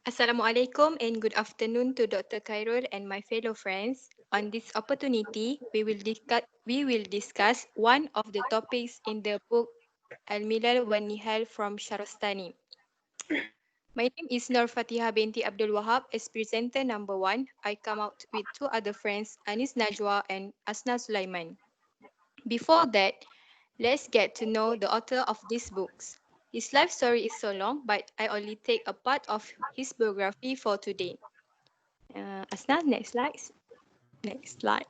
Assalamualaikum and good afternoon to Dr. Khairul and my fellow friends. On this opportunity, we will discuss one of the topics in the book Al-Milal wal-Nihal from Sharastani. My name is Nur Fatiha binti Abdul Wahab. As presenter number one, I come out with two other friends, Anis Najwa and Asna Sulaiman. Before that, let's get to know the author of these books. His life story is so long, but I only take a part of his biography for today. Asna, next slide. Next slide.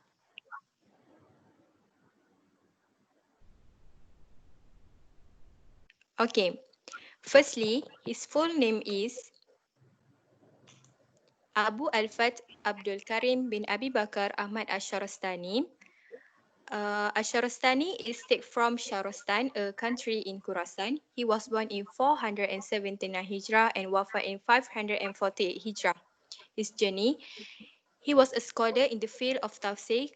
Okay. Firstly, his full name is Abu Al-Fat Abdul Karim bin Abi Bakar Ahmad Asharastani. Asharastani is taken from Sharastan, a country in Khurasan. He was born in 479 Hijrah and wafat in 548 Hijrah. His journey: he was a scholar in the field of tafsir,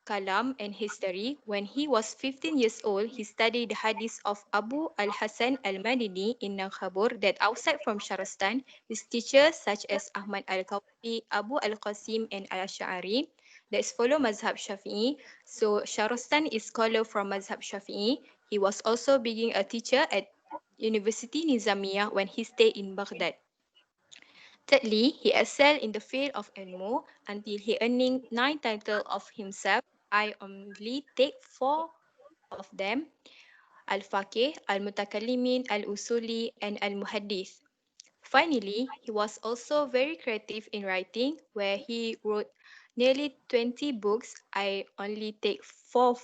kalam and history. When he was 15 years old, he studied the hadith of Abu al-Hasan al-Madini in Nakhabur. That outside from Sharastan, his teachers such as Ahmad al-Kawafi, Abu al-Qasim and al-Ash'ari that follow Mazhab Shafi'i. So Sharastan is scholar from Mazhab Shafi'i. He was also being a teacher at University Nizamiyah when he stayed in Baghdad. Thirdly, he excelled in the field of ilmu until he earning 9 titles of himself. I only take 4 of them: Al-Faqih, Al-Mutakallimin, Al-Usuli, and Al-Muhaddith. Finally, he was also very creative in writing, where he wrote nearly 20 books. I only take 4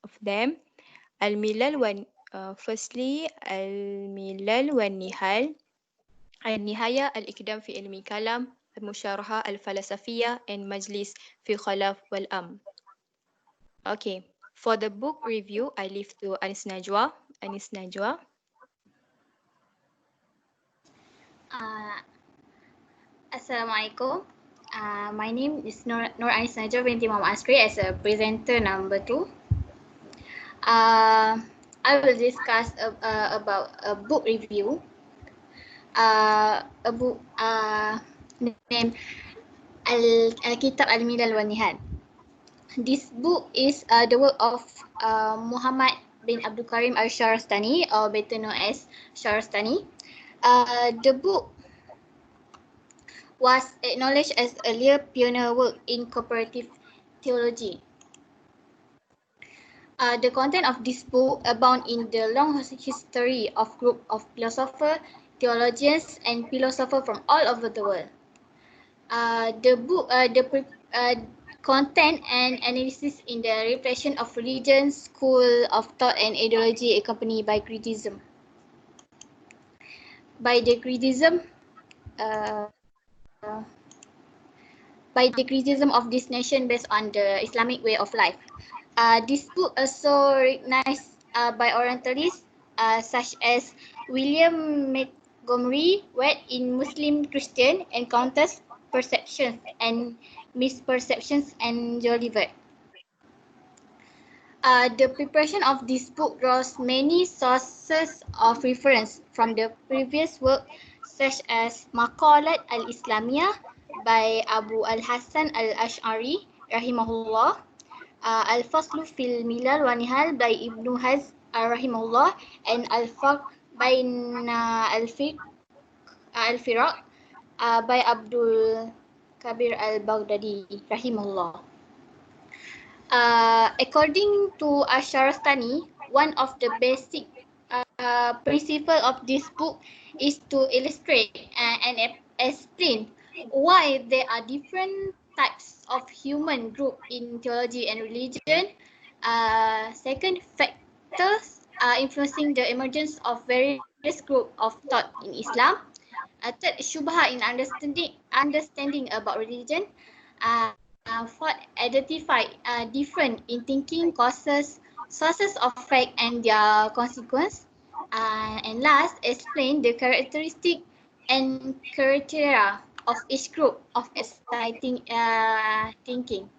of them. Al-Milal firstly, Al-Milal wa Nihal, النهاية الإقدام في علم الكلام المشارحة الفلسفية and مجلس في خلاف والأمر. Okay, for the book review, I leave to Anis Najwa. Anis Najwa. Uh, Assalamualaikum. My name is Nur Anis Najwa binti Muhammad Askri as a presenter number 2. I will discuss about a book review. A book named Kitab al-Milal wal-Nihal. This book is the work of Muhammad bin Abdul Karim al-Sharastani, or better known as Sharastani. The book was acknowledged as a earlier pioneer work in comparative theology. The content of this book abound in the long history of group of philosophers, theologians, and philosophers from all over the world. The content and analysis in the reflection of religion, school of thought, and ideology accompanied by criticism. By the criticism of this nation based on the Islamic way of life. This book also recognized by Orientalists such as William Montgomery Watt in Muslim Christian Encounters, Perceptions and Misperceptions and Jolivet. The preparation of this book draws many sources of reference from the previous work such as Maqalat al-Islamiyah by Abu al-Hasan al-Ash'ari rahimahullah, Al-Faslu fil Milal wa Nihal by Ibn Hazm rahimahullah, and Al-Farq baina al-Firaq by Abdul Kabir al-Baghdadi rahimahullah. According to Asharastani, one of the basic principles of this book is to illustrate and explain why there are different types of human group in theology and religion. Second, factors influencing the emergence of various groups of thought in Islam. Third, shubha in understanding about religion. Fourth, identify different in thinking causes, sources of fact and their consequence. And last, explain the characteristic and criteria of each group of exciting thinking.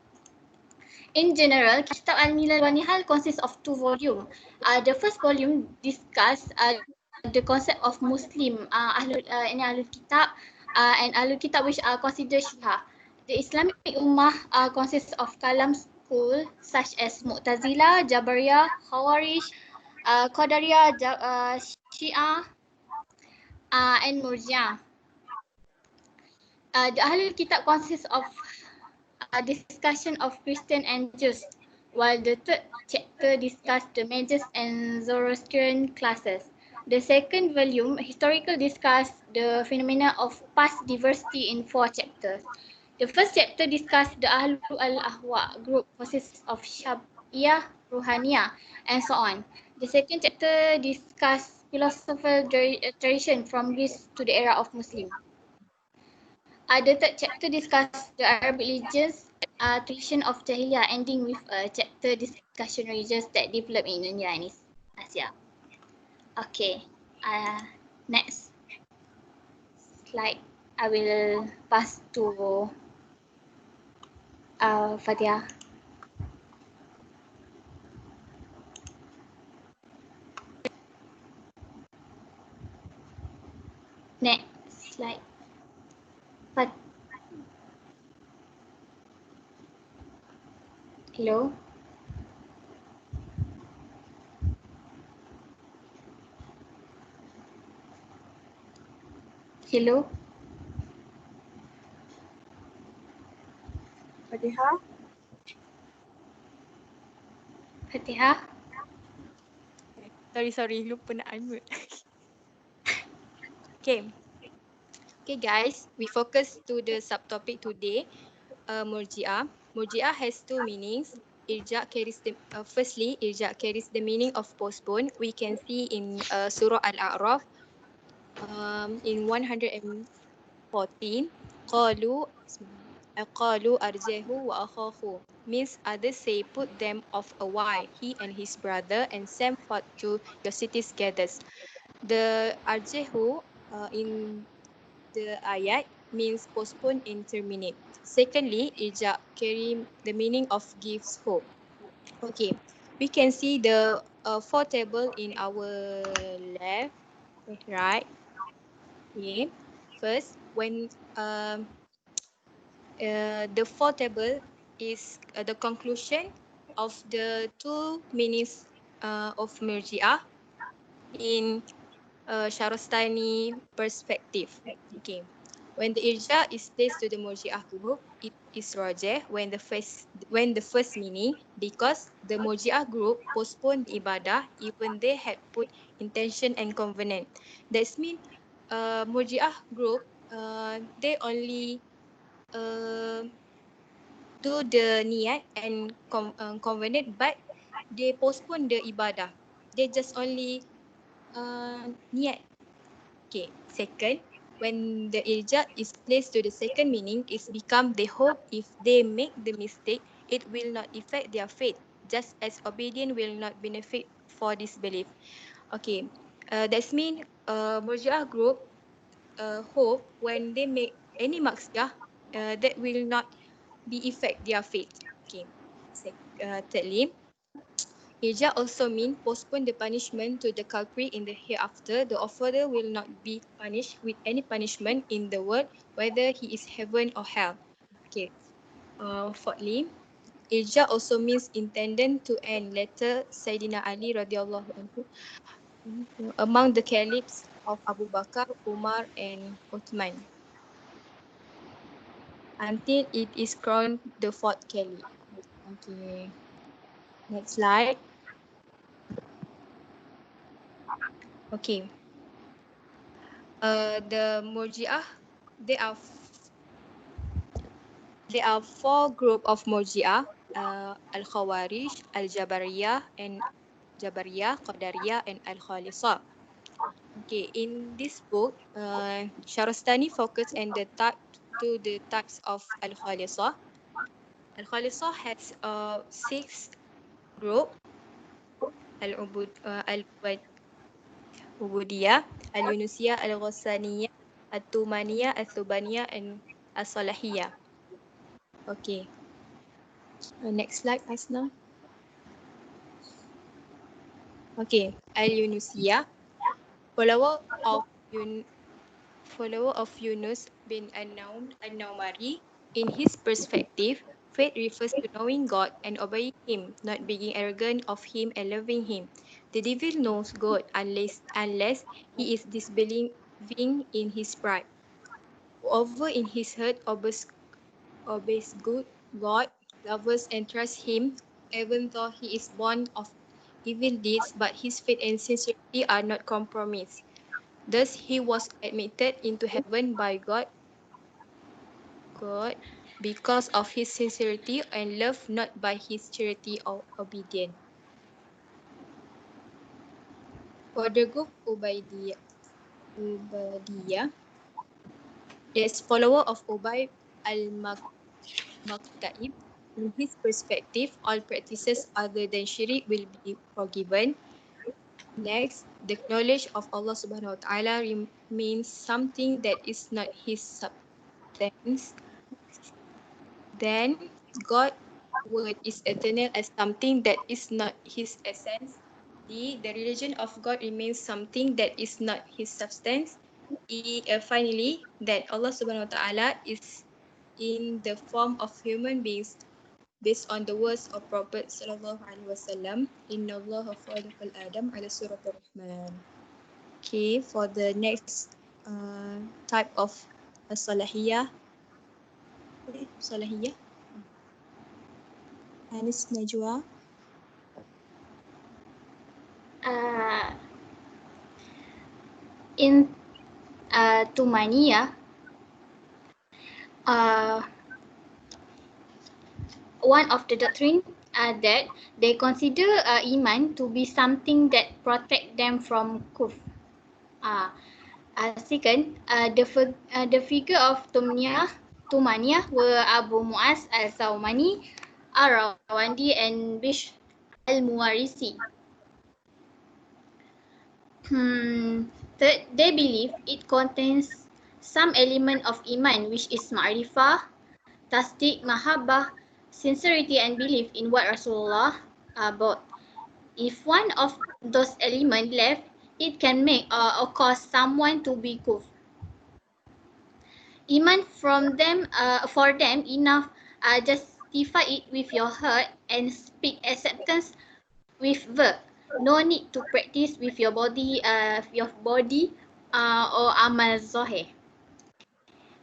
In general, Kitab al-Milal wa Nihal consists of 2 volumes. The first volume discusses the concept of Muslim, Ahlul Kitab, and Ahlul Kitab which are considered Shia. The Islamic Ummah consists of Kalam school such as Mu'tazila, Jabariyah, Khawarij, Qadariyah, Shia, and Murjiah. The Ahlul Kitab consists of discussion of Christian and Jews, while the third chapter discusses the Magus and Zoroastrian classes. The second volume, historical, discusses the phenomena of past diversity in 4 chapters. The first chapter discusses the Ahlu al-Ahwa group consists of Shabiyah, Ruhaniyah, and so on. The second chapter discusses philosophical tradition from Greece to the era of Muslim. The third chapter discusses the Arabic religions, tradition of Jahiliyyah, ending with a chapter discussion religions that developed in India and East Asia. Okay, next slide. I will pass to Fatia. Next slide. Hello. Hello. Fatihah? Fatihah. Sorry, lupa nak unmute. Okay. Okay guys, we focus to the subtopic today, Murjiah. Murjiah has two meanings. Irja carries the firstly, irja carries the meaning of postpone. We can see in Surah Al-A'raf in 114. Qalu arjahu wa akhahu, means others say put them off a while, he and his brother, and send forth to your cities gathers. The arjahu in the ayat means postpone and terminate. Secondly, ijab carry the meaning of gives hope. Okay, we can see the 4 table in our left, right. Okay, first when the 4 table is the conclusion of the two meanings of Murji'ah in Sharostani perspective. Okay. When the irja is placed to the Murji'ah group, it is rajih when the first meaning, because the Murji'ah group postponed the ibadah even they had put intention and covenant. That's mean Murji'ah group they only uh, do the niat and covenant, but they postpone the ibadah. They just only niat. Okay, second, when the irja is placed to the second meaning, is become they hope if they make the mistake, it will not affect their faith, just as obedience will not benefit for disbelief. Okay, that's mean Murji'ah group hope when they make any maksiyah, that will not be affect their faith. Okay, thirdly, Ija also means postpone the punishment to the culprit in the hereafter. The offender will not be punished with any punishment in the world, whether he is heaven or hell. Okay. Fourthly, Ija also means intended to end. Later, Sayyidina Ali radhiyallahu anhu among the caliphs of Abu Bakr, Umar, and Uthman, until it is crowned the fourth caliph. Okay. Next slide. Okay. The Murji'ah, they are there are 4 group of Murji'ah, Al-Khawarij, Al-Jabariyah, and Jabariyah, Qadariyah, and Al-Khalisah. Okay, in this book, Sharastani focus on the types of Al-Khalisah. Al-Khalisah has 6 group: Al-Ubudiyah, Al-Yunusiyah, Al-Ghassaniyah, Al-Tumaniyah, Al-Thubaniyah, and Al-Salahiyah. Okay, next slide, Asna. Okay, Al-Yunusiyah, follower of follower of Yunus bin An-Nawmari. In his perspective, faith refers to knowing God and obeying Him, not being arrogant of Him and loving Him. The devil knows God unless he is disbelieving in his pride. Whoever in his heart obeys good God, loves and trusts Him, even though he is born of evil deeds, but his faith and sincerity are not compromised. Thus he was admitted into heaven by God because of his sincerity and love, not by his charity or obedience. For the group Ubaidiyah, as follower of Ubay al-Maktaib, in his perspective, all practices other than Shirik will be forgiven. Next, the knowledge of Allah subhanahu wa ta'ala remains something that is not his substance. Then God's word is eternal as something that is not his essence. D. The religion of God remains something that is not his substance. Finally, that Allah subhanahu wa ta'ala is in the form of human beings based on the words of Prophet sallallahu alaihi wasallam. Inna Allah khaliqal Adam ala surat ar-Rahman. Okay, for the next type of salahiyah. Salahiyah. Anis Najwa. Uh, in Tumania, one of the doctrine that they consider iman to be something that protect them from kufr. Second, the figure of Tumania were Abu Muaz al-Sawmani, al-Rawandi and Bishr al-Muwarisi. Third, they believe it contains some element of iman, which is ma'rifah, tasdik, mahabbah, sincerity and belief in what Rasulullah brought. If one of those elements left, it can make or cause someone to be kufr. Iman for them enough justify it with your heart and speak acceptance with verb. No need to practice with your body or amal zohir.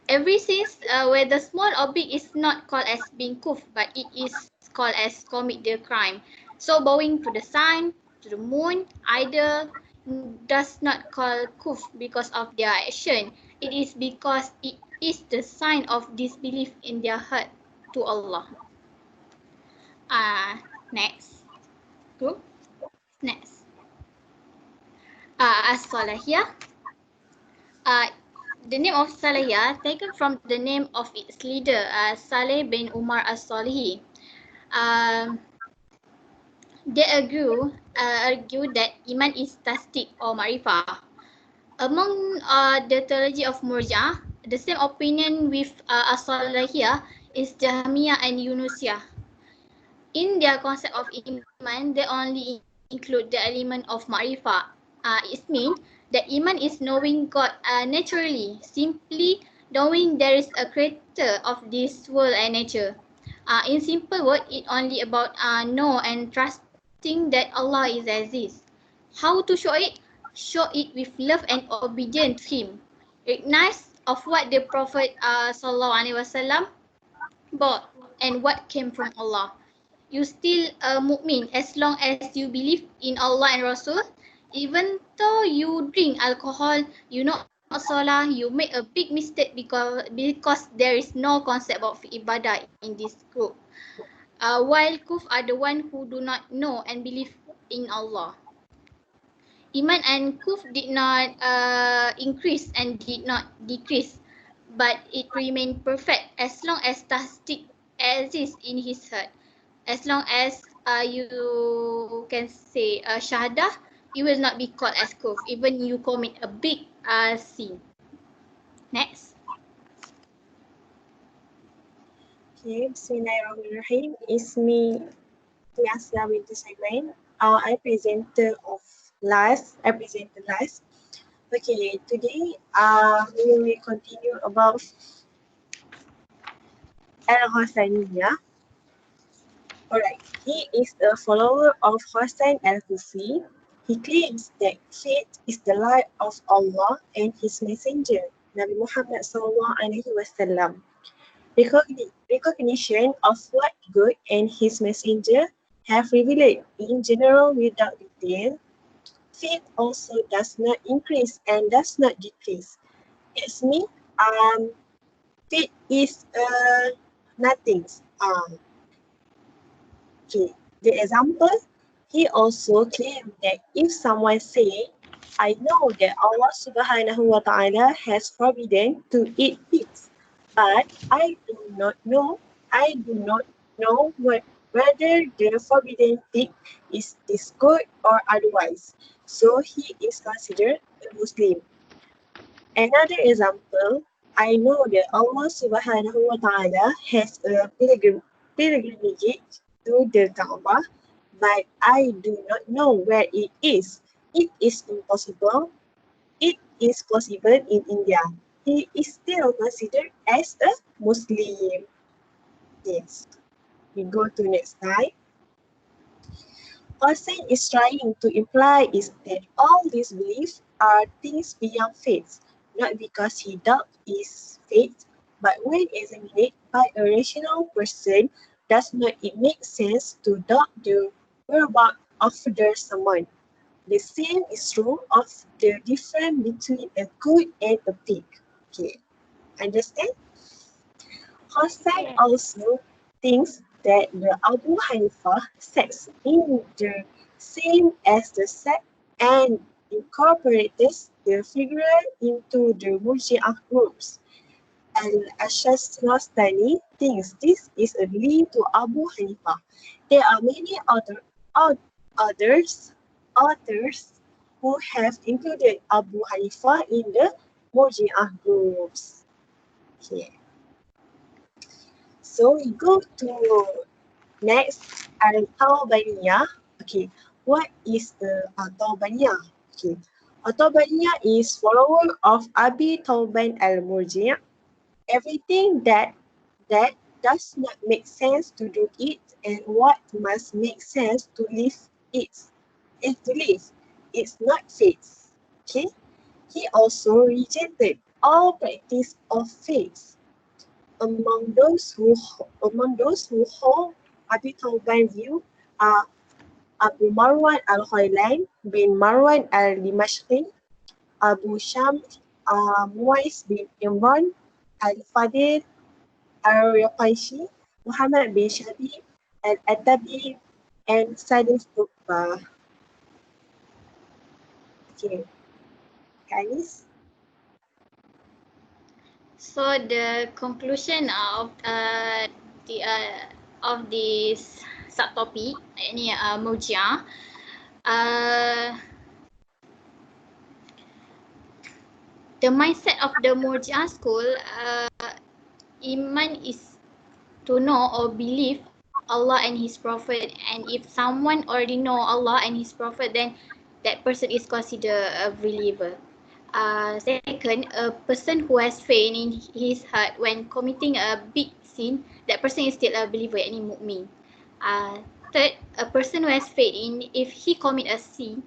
Every since whether small or big is not called as being kufr, but it is called as commit the crime. So bowing to the sun, to the moon, idol does not call kufr because of their action. It is because it is the sign of disbelief in their heart to Allah. Next group. Next. As-Salahiyah. The name of Salahiyah taken from the name of its leader, Saleh bin Umar as-Salihi. They argue that iman is tasdik or ma'rifah. Among the theology of Murjiah, the same opinion with as-Salahiyah is Jahmiyah and Yunusiyah. In their concept of iman, they only include the element of ma'rifah. It means that iman is knowing God naturally, simply knowing there is a creator of this world and nature. In simple words, it only about know and trusting that Allah is exists. How to show it? Show it with love and obedience to Him. Recognize of what the Prophet ﷺ brought and what came from Allah. You still a mu'min as long as you believe in Allah and Rasul. Even though you drink alcohol, you not salah, you make a big mistake because there is no concept of ibadah in this group. While kuf are the one who do not know and believe in Allah. Iman and kuf did not increase and did not decrease, but it remained perfect as long as tasdik exists in his heart. As long as you can say shahadah, it will not be called as kufr, even you commit a big sin. Next. Okay, Bismillahirrahmanirrahim. Ismi Tiasya binti Saiman. I present the last. Okay, today we will continue about al-Ghazaliyah. Alright, he is a follower of Hussein al-Kufi. He claims that faith is the light of Allah and His Messenger, Nabi Muhammad SAW. Recognition of what God and His Messenger have revealed in general without detail. Faith also does not increase and does not decrease. It's mean faith is nothing. Okay. The example, he also claimed that if someone say, I know that Allah Subhanahu wa Ta'ala has forbidden to eat pigs, but I do not know whether the forbidden pig is good or otherwise. So he is considered a Muslim. Another example, I know that Allah Subhanahu wa Ta'ala has a pilgrimage to the Kaaba, but I do not know where it is. It is impossible. It is possible in India. He is still considered as a Muslim. Yes. We go to next slide. Hussein is trying to imply is that all these beliefs are things beyond faith, not because he doubts his faith, but when examined by a rational person, does not it make sense to doubt the whereabouts of the someone? The same is true of the difference between a good and a pig. Okay, understand? Hussein Yes. also thinks that the Abu Hanifa sects in the same as the sect and incorporates the figure into the Murjiah groups. Al-Ashastani thinks this is a link to Abu Hanifa. There are many others authors who have included Abu Hanifa in the Murjiah groups. Okay. So we go to next al-Tawbaniyah. Okay, what is the al-Tawbaniyah? Okay, al-Tawbaniyah is follower of Abi Tawban al-Murji'. Everything that does not make sense to do it and what must make sense to live it. Is to live. It's not faith. Okay. He also rejected all practice of faith. Among those who hold Abi Tawban view are Abu Marwan al-Khailan bin Marwan al-Dimashqi, Abu Shams Muwais bin Imran al-Fadil al-Riqaishi, Muhammad bin Shabib al-Atabi, and Salif Qutbah. Okay, guys. So the conclusion the of this subtopic ini Murjiah, uh, the mindset of the Murjiah school, iman is to know or believe Allah and His Prophet, and if someone already know Allah and His Prophet, then that person is considered a believer. Second, a person who has faith in his heart when committing a big sin, that person is still a believer, any mu'min. Third, a person who has faith in if he commit a sin,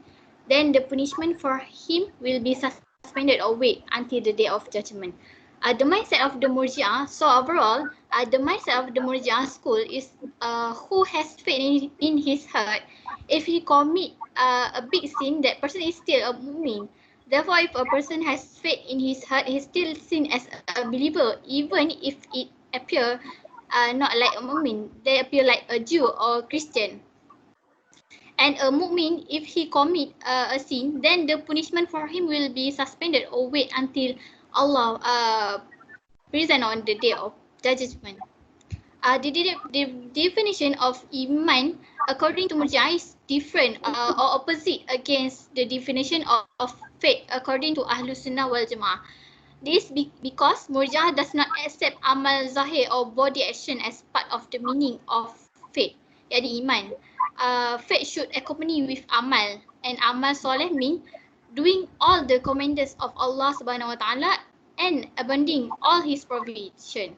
then the punishment for him will be suspended or wait until the day of judgment. The mindset of the Murjiah, so overall, the mindset of the Murjiah school is who has faith in his heart. If he commit a big sin, that person is still a mu'min. Therefore, if a person has faith in his heart, he still seen as a believer, even if it appear not like a mu'min. They appear like a Jew or Christian. And a mu'min, if he commit a sin, then the punishment for him will be suspended or wait until Allah present on the day of judgment. The definition of iman according to Murjiah is different or opposite against the definition of faith according to Ahlus Sunnah wal Jamaah. This because Murjiah does not accept amal zahir or body action as part of the meaning of faith, yani iman. Faith should accompany with amal, and amal soleh mean doing all the commandments of Allah Subhanahu wa Taala and abandoning all His provision.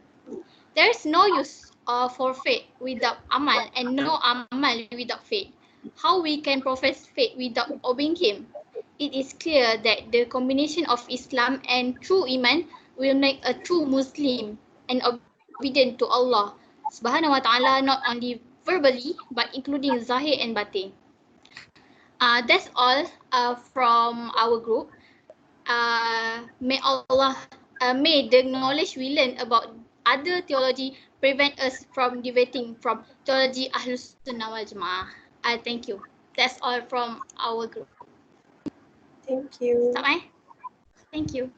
There is no use for faith without amal and no amal without faith. How we can profess faith without obeying Him? It is clear that the combination of Islam and true Iman will make a true Muslim and obedient to Allah Subhanahu wa Taala not only verbally but including zahir and batin. That's all from our group. May the knowledge we learn about other theology prevent us from deviating from theology Ahlus Sunnah wal Jamaah. Thank you. That's all from our group. Thank Stop, you. Thank you.